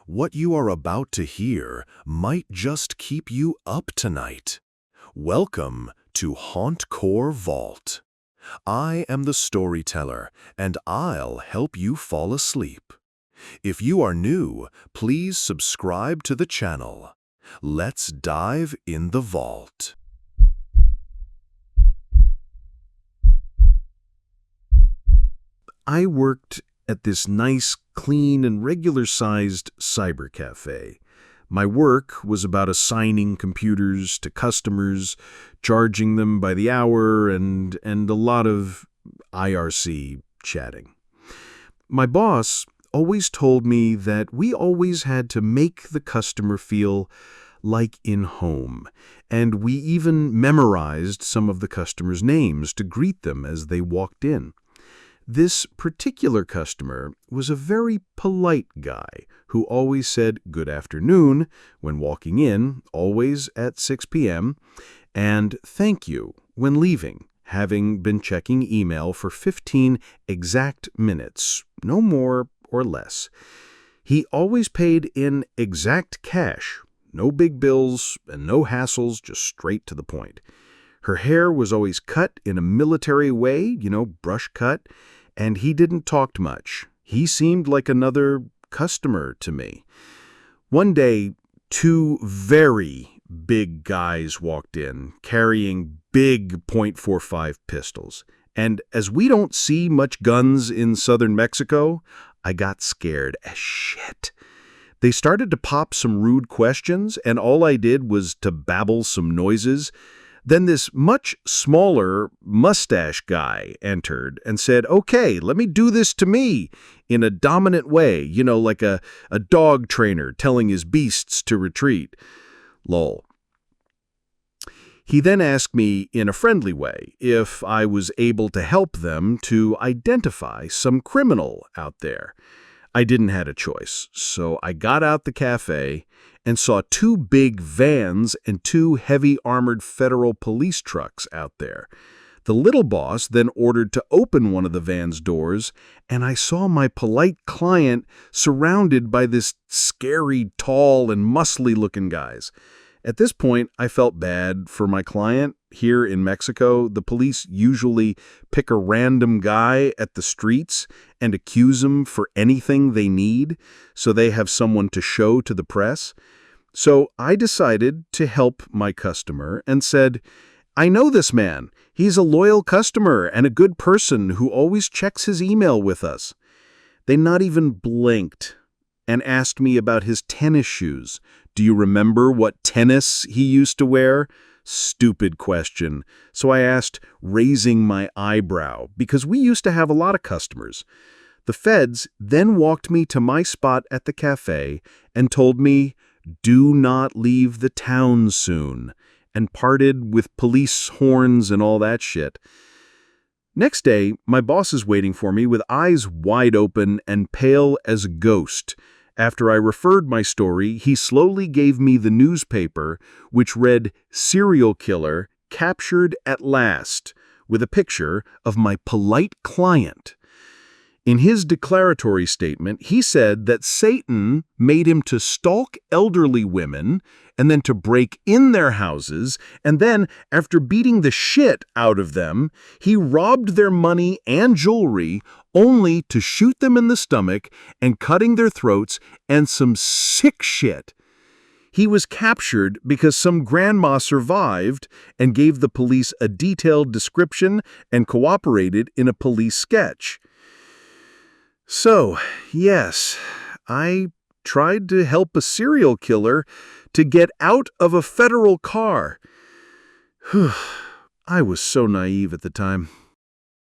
What you are about to hear might just keep you up tonight. Welcome to Hauntcore Vault. I am the storyteller, and I'll help you fall asleep. If you are new, please subscribe to the channel. Let's dive in the vault. I worked at this nice, clean, and regular-sized cyber cafe. My work was about assigning computers to customers, charging them by the hour, and a lot of IRC chatting. My boss always told me that we always had to make the customer feel like in home, and we even memorized some of the customers' names to greet them as they walked in. This particular customer was a very polite guy who always said good afternoon when walking in, always at 6 p.m., and thank you when leaving, having been checking email for 15 exact minutes, no more or less. He always paid in exact cash, no big bills and no hassles, just straight to the point. Her hair was always cut in a military way, brush cut, and he didn't talk much. He seemed like another customer to me. One day, two very big guys walked in, carrying big .45 pistols. And as we don't see much guns in southern Mexico, I got scared as shit. They started to pop some rude questions, and all I did was to babble some noises. Then this much smaller mustache guy entered and said, "Okay, let me do this to me," in a dominant way, like a dog trainer telling his beasts to retreat. Lol. He then asked me in a friendly way if I was able to help them to identify some criminal out there. I didn't have a choice, so I got out the cafe and saw two big vans and two heavy armored federal police trucks out there. The little boss then ordered to open one of the van's doors, and I saw my polite client surrounded by this scary, tall, and muscly-looking guys. At this point, I felt bad for my client. Here in Mexico, the police usually pick a random guy at the streets and accuse him for anything they need, so they have someone to show to the press. So I decided to help my customer and said, "I know this man. He's a loyal customer and a good person who always checks his email with us." They not even blinked and asked me about his tennis shoes. Do you remember what tennis he used to wear? Stupid question. So I asked, raising my eyebrow, because we used to have a lot of customers. The feds then walked me to my spot at the cafe and told me, "Do not leave the town soon," and parted with police horns and all that shit. Next day, my boss is waiting for me with eyes wide open and pale as a ghost. After I referred my story, he slowly gave me the newspaper, which read "Serial Killer Captured at Last," with a picture of my polite client. In his declaratory statement, he said that Satan made him to stalk elderly women and then to break in their houses, and then, after beating the shit out of them, he robbed their money and jewelry only to shoot them in the stomach and cutting their throats, and some sick shit. He was captured because some grandma survived and gave the police a detailed description and cooperated in a police sketch. So, yes, I tried to help a serial killer to get out of a federal car. I was so naive at the time.